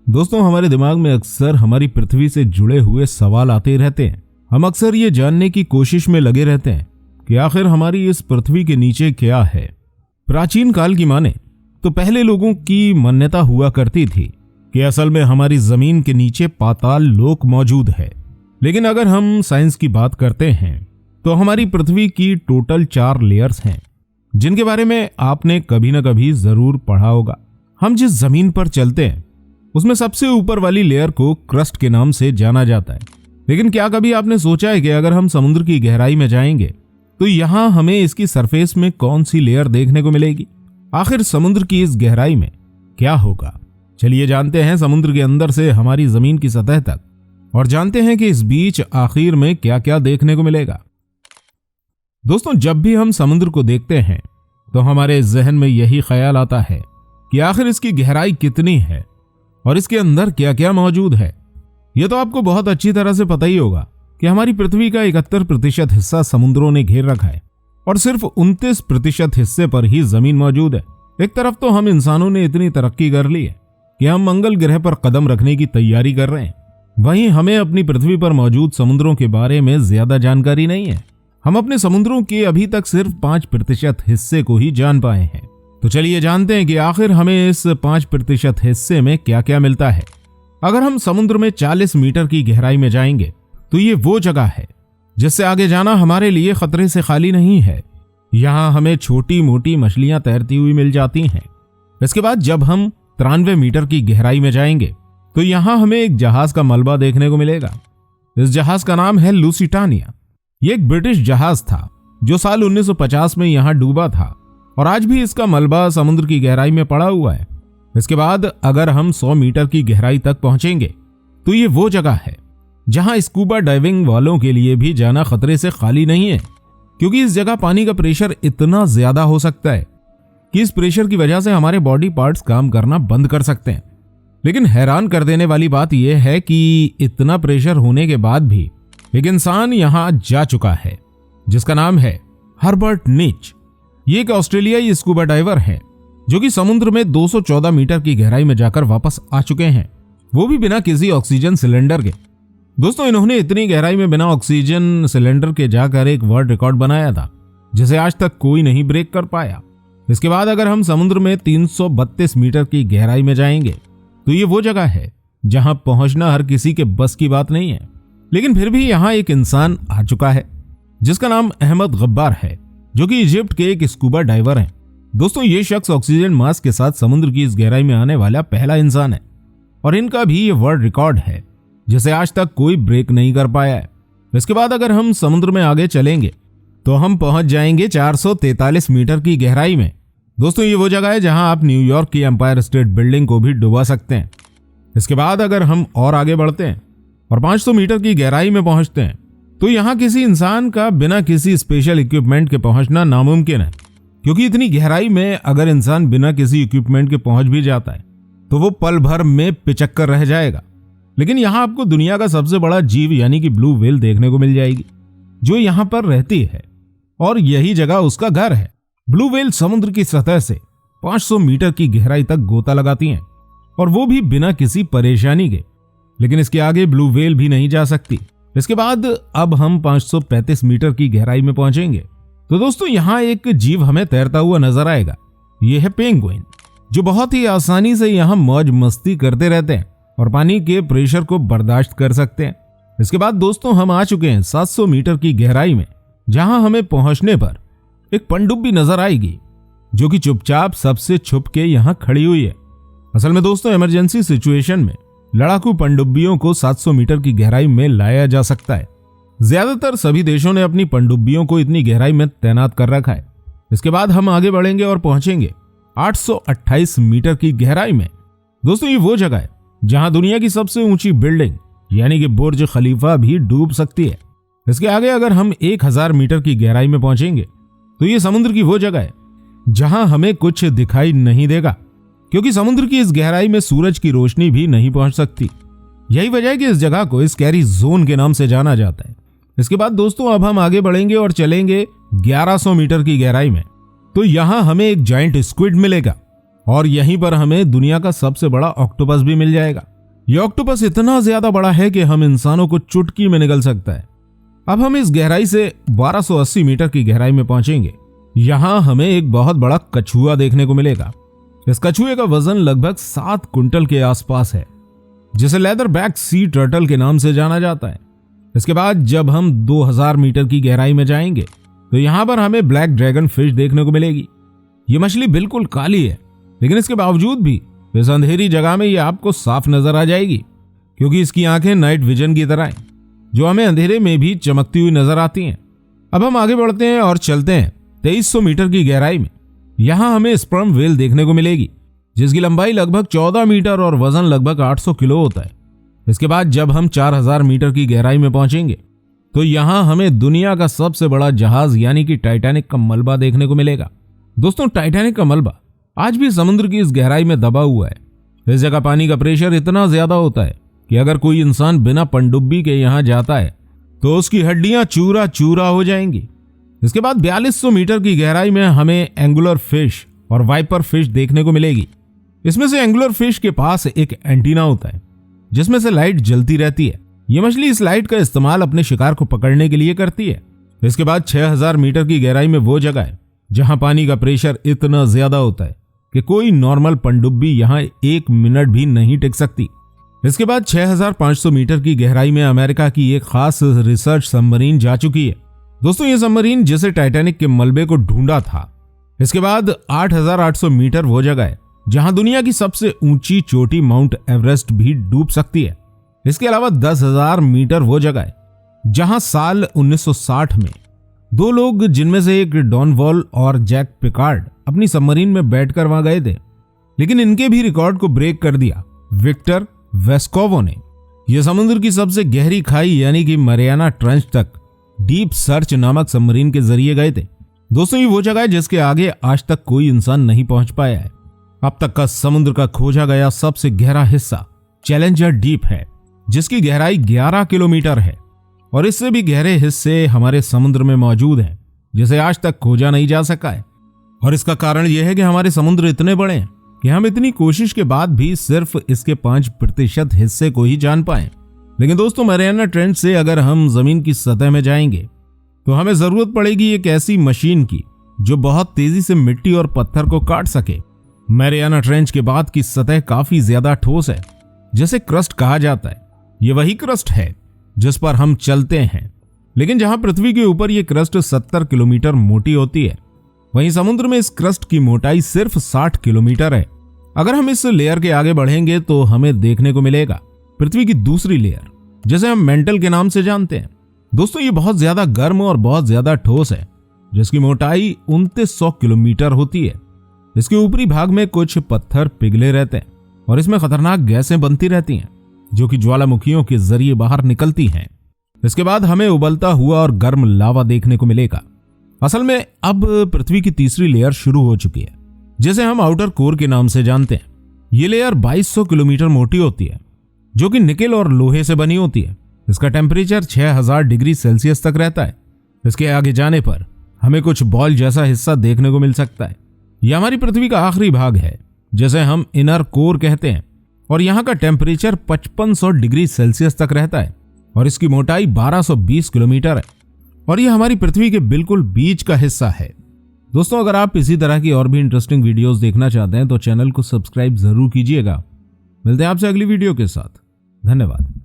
दोस्तों, हमारे दिमाग में अक्सर हमारी पृथ्वी से जुड़े हुए सवाल आते रहते हैं। हम अक्सर ये जानने की कोशिश में लगे रहते हैं कि आखिर हमारी इस पृथ्वी के नीचे क्या है। प्राचीन काल की माने तो पहले लोगों की मान्यता हुआ करती थी कि असल में हमारी जमीन के नीचे पाताल लोक मौजूद है। लेकिन अगर हम साइंस की बात करते हैं तो हमारी पृथ्वी की टोटल 4 लेयर्स हैं, जिनके बारे में आपने कभी न कभी जरूर पढ़ा होगा। हम जिस जमीन पर चलते हैं उसमें सबसे ऊपर वाली लेयर को क्रस्ट के नाम से जाना जाता है। लेकिन क्या कभी आपने सोचा है कि अगर हम समुद्र की गहराई में जाएंगे तो यहां हमें इसकी सरफेस में कौन सी लेयर देखने को मिलेगी? आखिर समुद्र की इस गहराई में क्या होगा? चलिए जानते हैं समुद्र के अंदर से हमारी जमीन की सतह तक, और जानते हैं कि इस बीच आखिर में क्या क्या देखने को मिलेगा। दोस्तों, जब भी हम समुद्र को देखते हैं तो हमारे जहन में यही ख्याल आता है कि आखिर इसकी गहराई कितनी है और इसके अंदर क्या क्या मौजूद है। यह तो आपको बहुत अच्छी तरह से पता ही होगा कि हमारी पृथ्वी का 71% हिस्सा समुद्रों ने घेर रखा है और सिर्फ 29% हिस्से पर ही जमीन मौजूद है। एक तरफ तो हम इंसानों ने इतनी तरक्की कर ली है कि हम मंगल ग्रह पर कदम रखने की तैयारी कर रहे हैं, वहीं हमें अपनी पृथ्वी पर मौजूद समुद्रों के बारे में ज्यादा जानकारी नहीं है। हम अपने समुद्रों के अभी तक सिर्फ 5% हिस्से को ही जान पाए हैं। तो चलिए जानते हैं कि आखिर हमें इस 5% हिस्से में क्या क्या मिलता है। अगर हम समुद्र में 40 मीटर की गहराई में जाएंगे तो ये वो जगह है जिससे आगे जाना हमारे लिए खतरे से खाली नहीं है। यहाँ हमें छोटी मोटी मछलियां तैरती हुई मिल जाती हैं। इसके बाद जब हम 93 मीटर की गहराई में जाएंगे तो यहाँ हमें एक जहाज का मलबा देखने को मिलेगा। इस जहाज का नाम है लुसिटानिया। ये एक ब्रिटिश जहाज था जो साल 1950 में यहाँ डूबा था और आज भी इसका मलबा समुद्र की गहराई में पड़ा हुआ है। इसके बाद अगर हम 100 मीटर की गहराई तक पहुंचेंगे तो ये वो जगह है जहां स्कूबा डाइविंग वालों के लिए भी जाना खतरे से खाली नहीं है, क्योंकि इस जगह पानी का प्रेशर इतना ज्यादा हो सकता है कि इस प्रेशर की वजह से हमारे बॉडी पार्ट्स काम करना बंद कर सकते हैं। लेकिन हैरान कर देने वाली बात यह है कि इतना प्रेशर होने के बाद भी एक इंसान यहां जा चुका है जिसका नाम है हर्बर्ट नीच। ये एक ऑस्ट्रेलियाई स्कूबा डाइवर है जो कि समुद्र में 214 मीटर की गहराई में जाकर वापस आ चुके हैं, वो भी बिना किसी ऑक्सीजन सिलेंडर के। दोस्तों, इन्होंने इतनी गहराई में बिना ऑक्सीजन सिलेंडर के जाकर एक वर्ल्ड रिकॉर्ड बनाया था जिसे आज तक कोई नहीं ब्रेक कर पाया। इसके बाद अगर हम समुद्र में 332 मीटर की गहराई में जाएंगे तो ये वो जगह है जहां पहुंचना हर किसी के बस की बात नहीं है। लेकिन फिर भी यहां एक इंसान आ चुका है जिसका नाम अहमद गब्बार है, जो कि इजिप्ट के एक स्कूबा डाइवर हैं। दोस्तों, ये शख्स ऑक्सीजन मास्क के साथ समुद्र की इस गहराई में आने वाला पहला इंसान है और इनका भी ये वर्ल्ड रिकॉर्ड है जिसे आज तक कोई ब्रेक नहीं कर पाया है। इसके बाद अगर हम समुद्र में आगे चलेंगे तो हम पहुंच जाएंगे 443 मीटर की गहराई में। दोस्तों, ये वो जगह है जहां आप न्यूयॉर्क की एम्पायर स्टेट बिल्डिंग को भी डुबा सकते हैं। इसके बाद अगर हम और आगे बढ़ते हैं और 500 मीटर की गहराई में पहुंचते हैं तो यहाँ किसी इंसान का बिना किसी स्पेशल इक्विपमेंट के पहुंचना नामुमकिन है, क्योंकि इतनी गहराई में अगर इंसान बिना किसी इक्विपमेंट के पहुंच भी जाता है तो वो पल भर में पिचक कर रह जाएगा। लेकिन यहाँ आपको दुनिया का सबसे बड़ा जीव यानी कि ब्लू व्हेल देखने को मिल जाएगी जो यहाँ पर रहती है और यही जगह उसका घर है। ब्लू व्हेल समुद्र की सतह से 500 मीटर की गहराई तक गोता लगाती हैं और वो भी बिना किसी परेशानी के। लेकिन इसके आगे ब्लू व्हेल भी नहीं जा सकती। इसके बाद अब हम 535 मीटर की गहराई में पहुंचेंगे तो दोस्तों, यहाँ एक जीव हमें तैरता हुआ नजर आएगा। यह है पेंगुइन, जो बहुत ही आसानी से यहाँ मौज मस्ती करते रहते हैं और पानी के प्रेशर को बर्दाश्त कर सकते हैं। इसके बाद दोस्तों, हम आ चुके हैं 700 मीटर की गहराई में, जहां हमें पहुंचने पर एक पनडुब्बी नजर आएगी जो कि चुपचाप सबसे छुप के यहाँ खड़ी हुई है। असल में दोस्तों, इमरजेंसी सिचुएशन में लड़ाकू पनडुब्बियों को 700 मीटर की गहराई में लाया जा सकता है। ज्यादातर सभी देशों ने अपनी पनडुब्बियों को इतनी गहराई में तैनात कर रखा है। इसके बाद हम आगे बढ़ेंगे और पहुंचेंगे 828 मीटर की गहराई में। दोस्तों, ये वो जगह है जहां दुनिया की सबसे ऊंची बिल्डिंग यानी कि बुर्ज खलीफा भी डूब सकती है। इसके आगे अगर हम 1000 मीटर की गहराई में पहुंचेंगे तो ये समुद्र की वो जगह है जहां हमें कुछ दिखाई नहीं देगा, क्योंकि समुद्र की इस गहराई में सूरज की रोशनी भी नहीं पहुंच सकती। यही वजह है कि इस जगह को स्कैरी जोन के नाम से जाना जाता है। इसके बाद दोस्तों, अब हम आगे बढ़ेंगे और चलेंगे 1100 मीटर की गहराई में तो यहां हमें एक जायंट स्क्विड मिलेगा और यहीं पर हमें दुनिया का सबसे बड़ा ऑक्टोपस भी मिल जाएगा। ये ऑक्टोपस इतना ज्यादा बड़ा है कि हम इंसानों को चुटकी में निगल सकता है। अब हम इस गहराई से 1280 मीटर की गहराई में पहुंचेंगे। यहां हमें एक बहुत बड़ा कछुआ देखने को मिलेगा। इस कछुए का वजन लगभग 7 कुंटल के आसपास है, जिसे लेदर बैक सी टर्टल के नाम से जाना जाता है। इसके बाद जब हम 2000 मीटर की गहराई में जाएंगे तो यहां पर हमें ब्लैक ड्रैगन फिश देखने को मिलेगी। ये मछली बिल्कुल काली है, लेकिन इसके बावजूद भी इस अंधेरी जगह में ये आपको साफ नजर आ जाएगी, क्योंकि इसकी आंखें नाइट विजन की तरह हैं, जो हमें अंधेरे में भी चमकती हुई नजर आती हैं। अब हम आगे बढ़ते हैं और चलते हैं 2300 मीटर की गहराई में। यहां हमें स्पर्म व्हेल देखने को मिलेगी, जिसकी लंबाई लगभग 14 मीटर और वजन लगभग 800 किलो होता है। इसके बाद जब हम 4000 मीटर की गहराई में पहुंचेंगे तो यहां हमें दुनिया का सबसे बड़ा जहाज यानी कि टाइटैनिक का मलबा देखने को मिलेगा। दोस्तों, टाइटैनिक का मलबा आज भी समुद्र की इस गहराई में दबा हुआ है। इस जगह पानी का प्रेशर इतना ज्यादा होता है कि अगर कोई इंसान बिना पनडुब्बी के यहां जाता है तो उसकी हड्डियां चूरा चूरा हो जाएंगी। इसके बाद 4200 मीटर की गहराई में हमें एंगुलर फिश और वाइपर फिश देखने को मिलेगी। इसमें से एंगुलर फिश के पास एक एंटीना होता है, जिसमें से लाइट जलती रहती है। यह मछली इस लाइट का इस्तेमाल अपने शिकार को पकड़ने के लिए करती है। इसके बाद 6000 मीटर की गहराई में वो जगह है जहां पानी का प्रेशर इतना ज्यादा होता है कि कोई नॉर्मल पनडुब्बी यहां 1 मिनट भी नहीं टिक सकती। इसके बाद 6500 मीटर की गहराई में अमेरिका की एक खास रिसर्च सबमरीन जा चुकी है। दोस्तों, ये सबमरीन जिसे टाइटैनिक के मलबे को ढूंढा था। इसके बाद 8800 मीटर वो जगह है जहां दुनिया की सबसे ऊंची चोटी माउंट एवरेस्ट भी डूब सकती है। इसके अलावा 10,000 मीटर वो जगह है जहां साल 1960 में 2 लोग, जिनमें से एक डॉन वॉल और जैक पिकार्ड, अपनी सबमरीन में बैठकर वहां गए थे, लेकिन इनके भी रिकॉर्ड को ब्रेक कर दिया विक्टर वेस्कोवो ने। यह समुद्र की सबसे गहरी खाई यानी कि मरियाना ट्रेंच तक डीप सर्च नामक सबमरीन के जरिए गए थे। दोस्तों, ये वो जगह है जिसके आगे आज तक कोई इंसान नहीं पहुंच पाया है। अब तक का समुद्र का खोजा गया सबसे गहरा हिस्सा चैलेंजर डीप है, जिसकी गहराई 11 किलोमीटर है, और इससे भी गहरे हिस्से हमारे समुद्र में मौजूद हैं, जिसे आज तक खोजा नहीं जा सका है। और इसका कारण यह है कि हमारे समुद्र इतने बड़े हैं कि हम इतनी कोशिश के बाद भी सिर्फ इसके 5% हिस्से को ही जान पाए। लेकिन दोस्तों, मरियाना ट्रेंच से अगर हम जमीन की सतह में जाएंगे तो हमें जरूरत पड़ेगी एक ऐसी मशीन की जो बहुत तेजी से मिट्टी और पत्थर को काट सके। मरियाना ट्रेंच के बाद की सतह काफी ज्यादा ठोस है, जिसे क्रस्ट कहा जाता है। ये वही क्रस्ट है जिस पर हम चलते हैं, लेकिन जहां पृथ्वी के ऊपर यह क्रस्ट 70 किलोमीटर मोटी होती है, वहीं समुद्र में इस क्रस्ट की मोटाई सिर्फ 60 किलोमीटर है। अगर हम इस लेयर के आगे बढ़ेंगे तो हमें देखने को मिलेगा पृथ्वी की दूसरी लेयर, जिसे हम मेंटल के नाम से जानते हैं। दोस्तों, ये बहुत ज्यादा गर्म और बहुत ज्यादा ठोस है, जिसकी मोटाई 2900 किलोमीटर होती है। इसके ऊपरी भाग में कुछ पत्थर पिघले रहते हैं और इसमें खतरनाक गैसें बनती रहती हैं, जो कि ज्वालामुखियों के जरिए बाहर निकलती हैं। इसके बाद हमें उबलता हुआ और गर्म लावा देखने को मिलेगा। असल में अब पृथ्वी की तीसरी लेयर शुरू हो चुकी है, जिसे हम आउटर कोर के नाम से जानते हैं। ये लेयर 2200 किलोमीटर मोटी होती है, जो कि निकेल और लोहे से बनी होती है। इसका टेम्परेचर 6000 डिग्री सेल्सियस तक रहता है। इसके आगे जाने पर हमें कुछ बॉल जैसा हिस्सा देखने को मिल सकता है। यह हमारी पृथ्वी का आखिरी भाग है, जिसे हम इनर कोर कहते हैं, और यहाँ का टेम्परेचर 5500 डिग्री सेल्सियस तक रहता है और इसकी मोटाई 1220 किलोमीटर है, और यह हमारी पृथ्वी के बिल्कुल बीच का हिस्सा है। दोस्तों, अगर आप इसी तरह की और भी इंटरेस्टिंग वीडियोस देखना चाहते हैं तो चैनल को सब्सक्राइब जरूर कीजिएगा। मिलते हैं आपसे अगली वीडियो के साथ। धन्यवाद।